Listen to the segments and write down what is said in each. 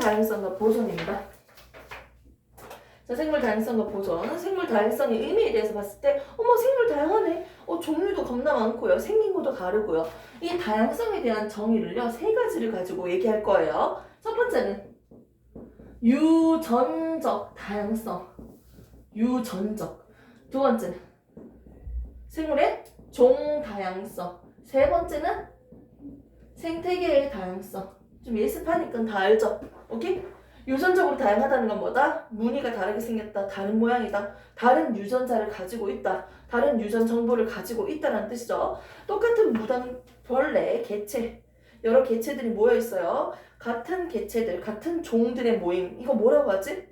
다양성과 보존입니다. 자, 생물 다양성과 보존. 생물 다양성의 의미에 대해서 봤을 때 어머 생물 다양하네. 종류도 겁나 많고요. 생긴 것도 다르고요. 이 다양성에 대한 정의를요. 세 가지를 가지고 얘기할 거예요. 첫 번째는 유전적 다양성. 유전적. 두 번째는 생물의 종 다양성. 세 번째는 생태계의 다양성. 좀 예습하니까 다 알죠? 오케이? 유전적으로 다양하다는 건 뭐다? 무늬가 다르게 생겼다. 다른 모양이다. 다른 유전자를 가지고 있다. 다른 유전 정보를 가지고 있다는 뜻이죠. 똑같은 무당벌레, 개체, 여러 개체들이 모여 있어요. 같은 개체들, 같은 종들의 모임. 이거 뭐라고 하지?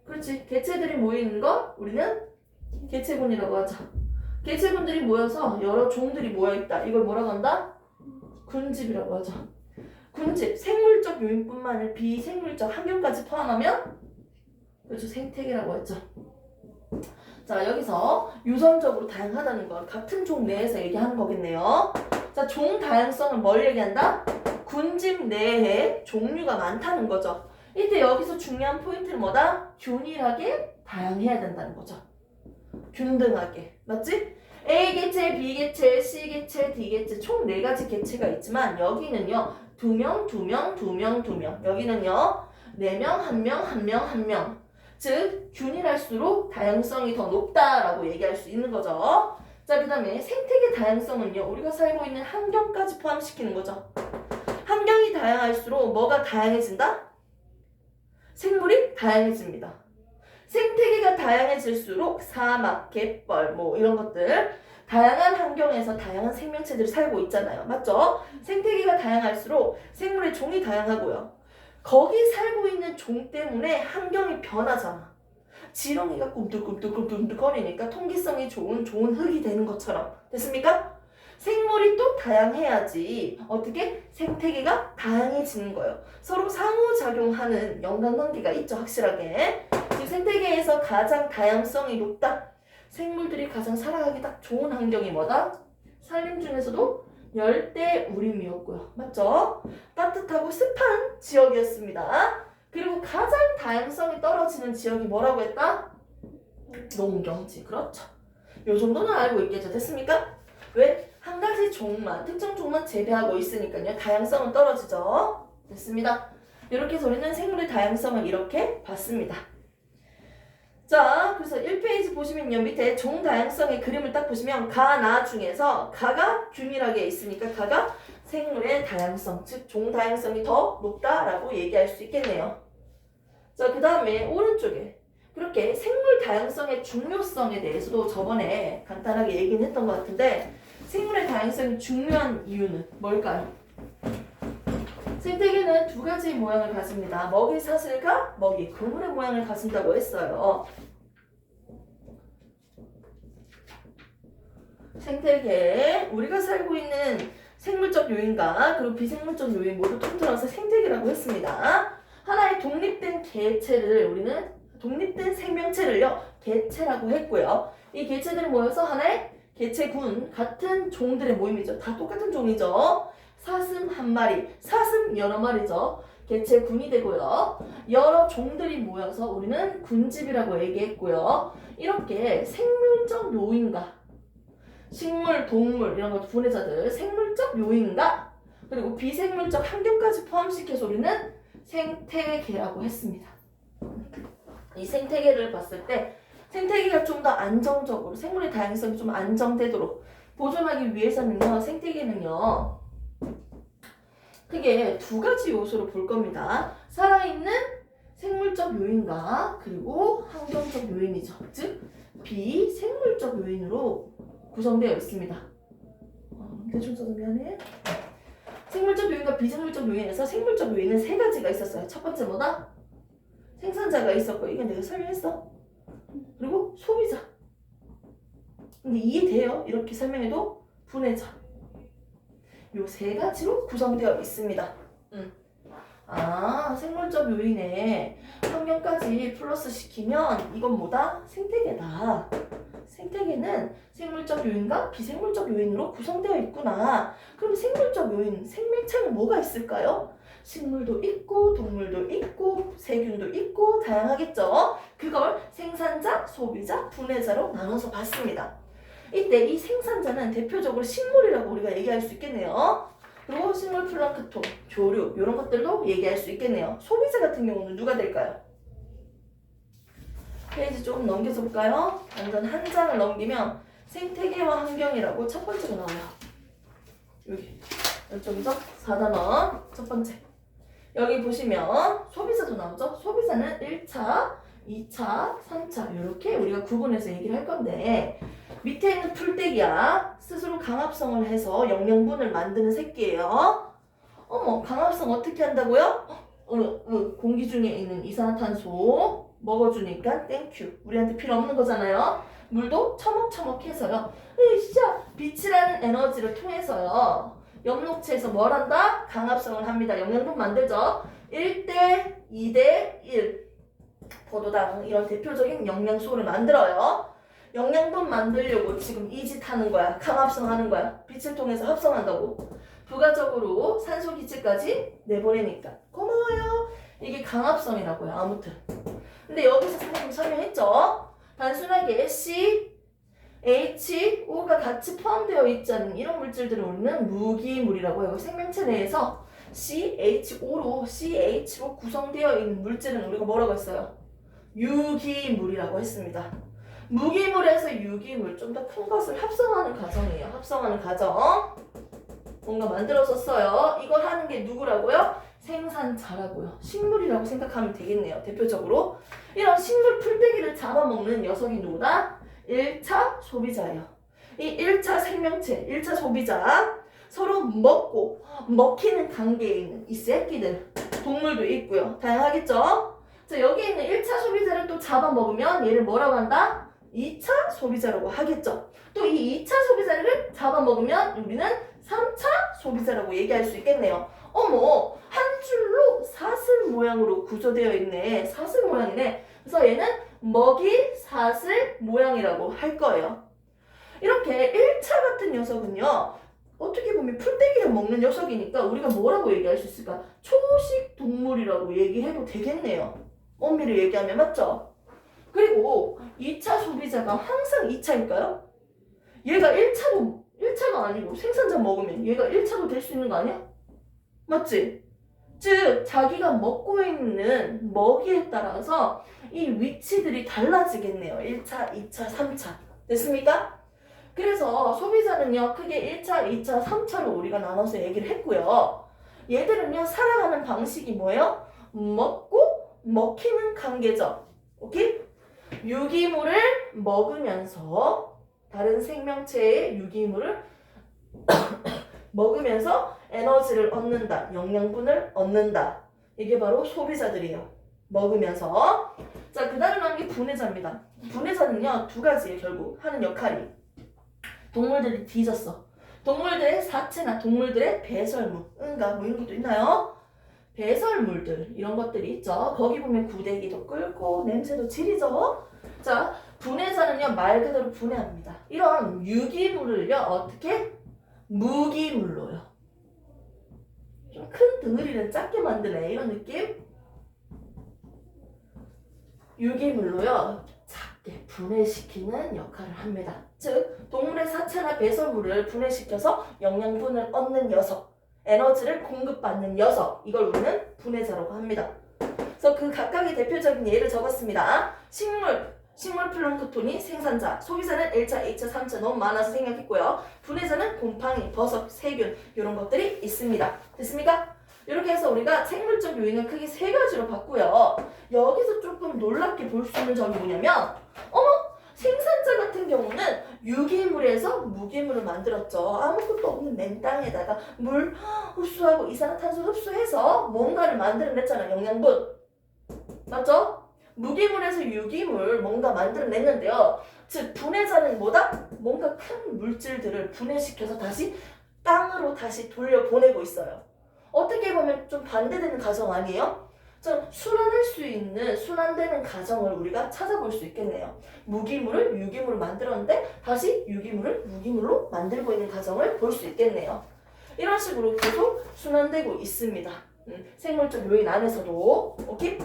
그렇지. 개체들이 모이는 거 우리는 개체군이라고 하죠. 개체군들이 모여서 여러 종들이 모여 있다. 이걸 뭐라고 한다? 군집이라고 하죠. 군집, 생물적 요인뿐만 아니라 비생물적 환경까지 포함하면 그렇죠. 생태계라고 했죠. 자, 여기서 유전적으로 다양하다는 건 같은 종 내에서 얘기하는 거겠네요. 자, 종 다양성은 뭘 얘기한다? 군집 내에 종류가 많다는 거죠. 이때 여기서 중요한 포인트는 뭐다? 균일하게 다양해야 된다는 거죠. 균등하게. 맞지? A 개체, B 개체, C 개체, D 개체 총 4가지 개체가 있지만 여기는요. 2명, 2명, 2명, 2명. 여기는요. 4명, 1명, 1명, 1명. 즉 균일할수록 다양성이 더 높다라고 얘기할 수 있는 거죠. 자, 그 다음에 생태계 다양성은요. 우리가 살고 있는 환경까지 포함시키는 거죠. 환경이 다양할수록 뭐가 다양해진다? 생물이 다양해집니다. 생태계가 다양해질수록 사막, 갯벌 뭐 이런 것들 다양한 환경에서 다양한 생명체들이 살고 있잖아요. 맞죠? 생태계가 다양할수록 생물의 종이 다양하고요. 거기 살고 있는 종 때문에 환경이 변하잖아. 지렁이가 꿈틀꿈틀꿈틀 거리니까 통기성이 좋은 흙이 되는 것처럼. 됐습니까? 생물이 또 다양해야지 어떻게 생태계가 다양해지는 거예요. 서로 상호작용하는 연관관계가 있죠. 확실하게. 즉 생태계에서 가장 다양성이 높다. 생물들이 가장 살아가기 딱 좋은 환경이 뭐다? 산림 중에서도 열대우림이었고요. 맞죠? 따뜻하고 습한 지역이었습니다. 그리고 가장 다양성이 떨어지는 지역이 뭐라고 했다? 농경지. 그렇죠. 요 정도는 알고 있겠죠. 됐습니까? 왜? 한 가지 종만, 특정 종만 재배하고 있으니까요. 다양성은 떨어지죠. 됐습니다. 이렇게 해서 우리는 생물의 다양성을 이렇게 봤습니다. 자, 그래서 1페이지 보시면요. 밑에 종 다양성의 그림을 딱 보시면 가, 나 중에서 가가 균일하게 있으니까 가가 생물의 다양성, 즉 종 다양성이 더 높다라고 얘기할 수 있겠네요. 자, 그 다음에 오른쪽에 그렇게 생물 다양성의 중요성에 대해서도 저번에 간단하게 얘기는 했던 것 같은데 생물의 다양성이 중요한 이유는 뭘까요? 생태계는 2가지 모양을 가집니다. 먹이 사슬과 먹이 그물의 모양을 가진다고 했어요. 생태계, 우리가 살고 있는 생물적 요인과 그리고 비생물적 요인 모두 통틀어서 생태계라고 했습니다. 하나의 독립된 개체를 우리는 독립된 생명체를요 개체라고 했고요. 이 개체들이 모여서 하나의 개체군, 같은 종들의 모임이죠. 다 똑같은 종이죠. 사슴 한 마리, 사슴 여러 마리죠. 개체군이 되고요. 여러 종들이 모여서 우리는 군집이라고 얘기했고요. 이렇게 생물적 요인과 식물, 동물 이런 것 분해자들 생물적 요인과 그리고 비생물적 환경까지 포함시켜서 우리는 생태계라고 했습니다. 이 생태계를 봤을 때 생태계가 좀 더 안정적으로 생물의 다양성이 좀 안정되도록 보존하기 위해서는요. 생태계는요. 크게 2가지 요소로 볼 겁니다. 살아있는 생물적 요인과 그리고 환경적 요인이죠. 즉 비생물적 요인으로 구성되어 있습니다. 대충 써서 미안해. 생물적 요인과 비생물적 요인에서 생물적 요인은 3가지가 있었어요. 첫 번째 뭐다? 생산자가 있었고 이건 내가 설명했어. 그리고 소비자. 근데 이해돼요? 이렇게 설명해도 분해자. 요 3가지로 구성되어 있습니다. 생물적 요인에 환경까지 플러스 시키면 이건 뭐다? 생태계다. 생태계는 생물적 요인과 비생물적 요인으로 구성되어 있구나. 그럼 생물적 요인, 생명체는 뭐가 있을까요? 식물도 있고 동물도 있고 세균도 있고 다양하겠죠. 그걸 생산자, 소비자, 분해자로 나눠서 봤습니다. 이때 이 생산자는 대표적으로 식물이라고 우리가 얘기할 수 있겠네요. 그리고 식물 플랑크톤, 조류 이런 것들도 얘기할 수 있겠네요. 소비자 같은 경우는 누가 될까요? 페이지 조금 넘겨서 볼까요? 완전 한 장을 넘기면 생태계와 환경이라고 첫 번째가 나와요. 여기 이쪽이죠? 4단원 첫 번째. 여기 보시면 소비자도 나오죠? 소비자는 1차, 2차, 3차 이렇게 우리가 구분해서 얘기를 할 건데 밑에 있는 풀떼기야 스스로 강합성을 해서 영양분을 만드는 새끼예요. 어머, 강합성 어떻게 한다고요? 공기 중에 있는 이산화탄소 먹어주니까 땡큐. 우리한테 필요 없는 거잖아요. 물도 처먹처먹 해서요. 으쌰, 빛이라는 에너지를 통해서요. 엽록체에서 뭘 한다? 강합성을 합니다. 영양분 만들죠. 1대 2대 1 포도당 이런 대표적인 영양소를 만들어요. 영양분 만들려고 지금 이 짓 하는 거야. 강합성하는 거야. 빛을 통해서 합성한다고. 부가적으로 산소기체까지 내보내니까 고마워요. 이게 강합성이라고요. 아무튼 근데 여기서 선생님 설명했죠. 단순하게 C, H, O가 같이 포함되어 있지 않은 이런 물질들을 우리는 무기물이라고 해요. 생명체 내에서 CHO로 CH로 구성되어 있는 물질은 우리가 뭐라고 했어요? 유기물이라고 했습니다. 무기물에서 유기물, 좀 더 큰 것을 합성하는 과정이에요. 합성하는 과정. 뭔가 만들어서 써요. 이걸 하는 게 누구라고요? 생산자라고요. 식물이라고 생각하면 되겠네요. 대표적으로 이런 식물 풀떼기를 잡아먹는 녀석이 누구다? 1차 소비자예요. 이 1차 생명체, 1차 소비자 서로 먹고 먹히는 관계에 있는 이 새끼들 동물도 있고요. 다양하겠죠? 자, 여기 있는 1차 소비자를 또 잡아먹으면 얘를 뭐라고 한다? 2차 소비자라고 하겠죠. 또 이 2차 소비자를 잡아먹으면 우리는 3차 소비자라고 얘기할 수 있겠네요. 어머, 한 줄로 사슬 모양으로 구조되어 있네. 사슬 모양이네. 그래서 얘는 먹이 사슬 모양이라고 할 거예요. 이렇게 1차 같은 녀석은요. 어떻게 보면 풀떼기를 먹는 녀석이니까 우리가 뭐라고 얘기할 수 있을까? 초식 동물이라고 얘기해도 되겠네요. 엄밀히 얘기하면 맞죠? 그리고 2차 소비자가 항상 2차일까요? 얘가 1차가 아니고 생산자 먹으면 얘가 1차도 될 수 있는 거 아니야? 맞지? 즉 자기가 먹고 있는 먹이에 따라서 이 위치들이 달라지겠네요. 1차, 2차, 3차. 됐습니까? 그래서 소비자는요. 크게 1차, 2차, 3차로 우리가 나눠서 얘기를 했고요. 얘들은요. 살아가는 방식이 뭐예요? 먹고 먹히는 관계죠. 오케이? 유기물을 먹으면서 다른 생명체의 유기물을 먹으면서 에너지를 얻는다. 영양분을 얻는다. 이게 바로 소비자들이에요. 먹으면서. 자, 그 다음에 나오는 게 분해자입니다. 분해자는요. 두 가지예요. 결국 하는 역할이. 동물들이 뒤졌어. 동물들의 사체나 동물들의 배설물. 응가 뭐 이런 것도 있나요? 배설물들 이런 것들이 있죠. 거기 보면 구데기도 끓고 냄새도 지리죠. 자, 분해자는요. 말 그대로 분해합니다. 이런 유기물을요. 어떻게? 무기물로요. 좀 큰 덩어리를 작게 만드네. 이런 느낌? 유기물로요. 작게 분해시키는 역할을 합니다. 즉, 동물의 사체나 배설물을 분해시켜서 영양분을 얻는 녀석, 에너지를 공급받는 녀석, 이걸 우리는 분해자라고 합니다. 그래서 그 각각의 대표적인 예를 적었습니다. 식물 플랑크톤이 생산자, 소비자는 1차, 2차, 3차 너무 많아서 생략했고요. 분해자는 곰팡이, 버섯, 세균 이런 것들이 있습니다. 됐습니까? 이렇게 해서 우리가 생물적 요인을 크게 세 가지로 봤고요. 여기서 조금 놀랍게 볼 수 있는 점이 뭐냐면 생산자 같은 경우는 유기물에서 무기물을 만들었죠. 아무것도 없는 맨 땅에다가 물 흡수하고 이산화탄소 흡수해서 뭔가를 만들어냈잖아요. 영양분. 맞죠? 무기물에서 유기물 뭔가 만들어냈는데요. 즉 분해자는 뭐다? 뭔가 큰 물질들을 분해시켜서 다시 땅으로 다시 돌려보내고 있어요. 어떻게 보면 좀 반대되는 과정 아니에요? 좀 순환할 수 있는 순환되는 과정을 우리가 찾아볼 수 있겠네요. 무기물을 유기물로 만들었는데 다시 유기물을 무기물로 만들고 있는 과정을 볼 수 있겠네요. 이런 식으로 계속 순환되고 있습니다. 생물적 요인 안에서도. 오케이?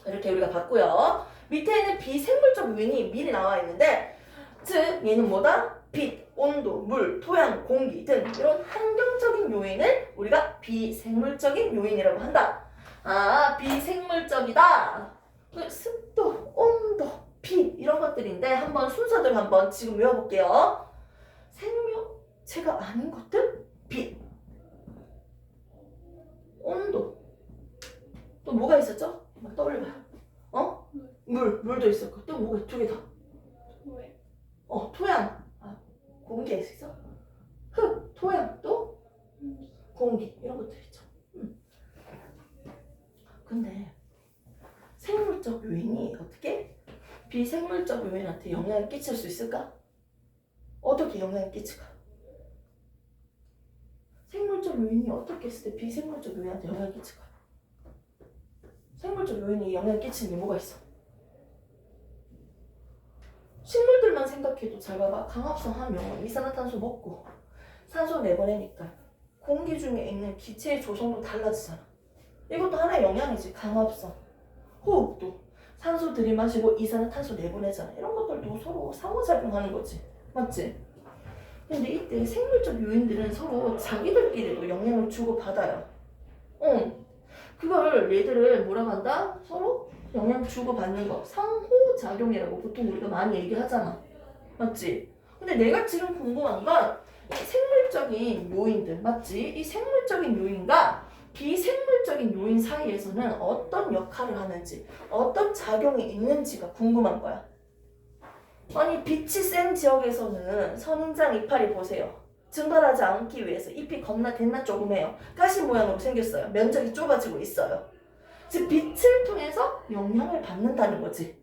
이렇게 우리가 봤고요. 밑에는 비생물적 요인이 미리 나와 있는데, 즉 얘는 뭐다? 빛, 온도, 물, 토양, 공기 등 이런 환경적인 요인을 우리가 비생물적인 요인이라고 한다. 아, 비생물적이다. 그 습도, 온도, 빛 이런 것들인데 한번 순서들 한번 지금 외워볼게요. 생명체가 아닌 것들? 빛, 온도, 또 뭐가 있었죠? 한번 떠올려봐요. 물도 있었고 또 뭐가 두 개 더? 토양. 공기가 있어? 흙, 토양, 또 공기 이런 것들 있죠. 근데 생물적 요인이 어떻게 비생물적 요인한테 영향을 끼칠 수 있을까? 어떻게 영향을 끼칠까? 생물적 요인이 어떻게 했을 때 비생물적 요인한테 영향을 끼칠까? 생물적 요인이 영향을 끼치는 게 뭐가 있어? 식물들만 생각해도 잘 봐봐. 강합성 하면 이산화탄소 먹고 산소 내보내니까 공기 중에 있는 기체의 조성도 달라지잖아. 이것도 하나의 영향이지. 강합성. 호흡도 산소 들이마시고 이산화탄소 내보내잖아. 이런 것들도 서로 상호작용하는 거지. 맞지? 근데 이때 생물적 요인들은 서로 자기들끼리도 영향을 주고받아요. 그걸 얘들을 뭐라고 한다? 서로 영향 주고받는 거. 상호작용이라고 보통 우리가 많이 얘기하잖아. 맞지? 근데 내가 지금 궁금한 건 이 생물적인 요인들, 맞지? 이 생물적인 요인과 비생물적인 요인 사이에서는 어떤 역할을 하는지, 어떤 작용이 있는지가 궁금한 거야. 아니, 빛이 센 지역에서는 선인장 이파리 보세요. 증발하지 않기 위해서 잎이 겁나 됐나 조금해요. 가시 모양으로 생겼어요. 면적이 좁아지고 있어요. 즉 빛을 통해서 영향을 받는다는 거지.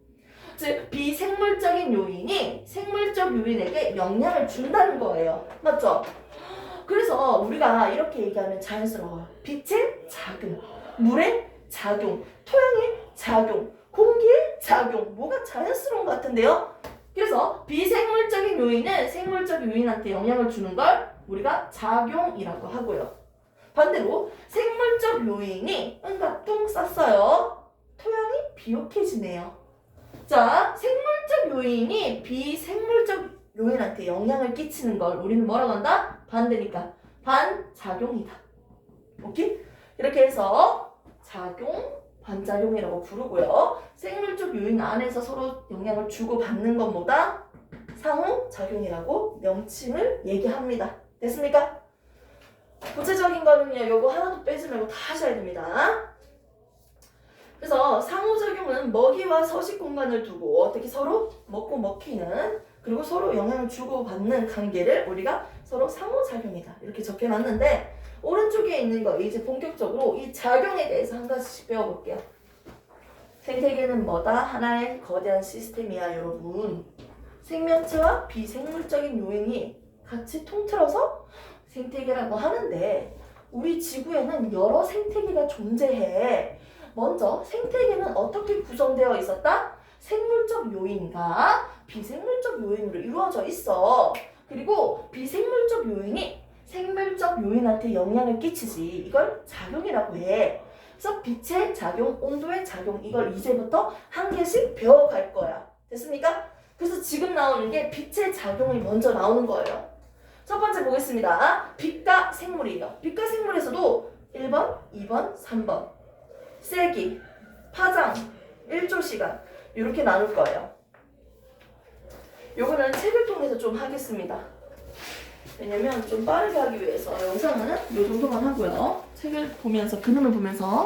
즉 비생물적인 요인이 생물적 요인에게 영향을 준다는 거예요. 맞죠? 그래서 우리가 이렇게 얘기하면 자연스러워요. 빛의 작용, 물의 작용, 토양의 작용, 공기의 작용. 뭐가 자연스러운 것 같은데요? 그래서 비생물적인 요인은 생물적 요인한테 영향을 주는 걸 우리가 작용이라고 하고요. 반대로 생물적 요인이 응가 똥 쌌어요. 토양이 비옥해지네요. 자, 생물적 요인이 비생물적 요인한테 영향을 끼치는 걸 우리는 뭐라고 한다? 반대니까 반작용이다. 오케이? 이렇게 해서 작용, 반작용이라고 부르고요. 생물적 요인 안에서 서로 영향을 주고받는 것보다 상호작용이라고 명칭을 얘기합니다. 됐습니까? 구체적인 거는요, 요거 하나도 빼지 말고 다 하셔야 됩니다. 그래서 상호작용은 먹이와 서식 공간을 두고 어떻게 서로 먹고 먹히는, 그리고 서로 영향을 주고받는 관계를 우리가 서로 상호작용이다 이렇게 적혀놨는데, 오른쪽에 있는 거 이제 본격적으로 이 작용에 대해서 한 가지씩 배워볼게요. 생태계는 뭐다? 하나의 거대한 시스템이야 여러분. 생명체와 비생물적인 요인이 같이 통틀어서 생태계라고 하는데, 우리 지구에는 여러 생태계가 존재해. 먼저 생태계는 어떻게 구성되어 있었다? 생물적 요인과 비생물적 요인으로 이루어져 있어. 그리고 비생물적 요인이 생물적 요인한테 영향을 끼치지. 이걸 작용이라고 해. 그래서 빛의 작용, 온도의 작용, 이걸 이제부터 한 개씩 배워갈 거야. 됐습니까? 그래서 지금 나오는 게 빛의 작용이 먼저 나오는 거예요. 첫 번째 보겠습니다. 빛과 생물이에요. 빛과 생물에서도 1번, 2번, 3번. 세기, 파장, 1조 시간 이렇게 나눌 거예요. 요거는 책을 통해서 좀 하겠습니다. 왜냐면 좀 빠르게 하기 위해서 영상은 요 정도만 하고요. 책을 보면서, 그림을 보면서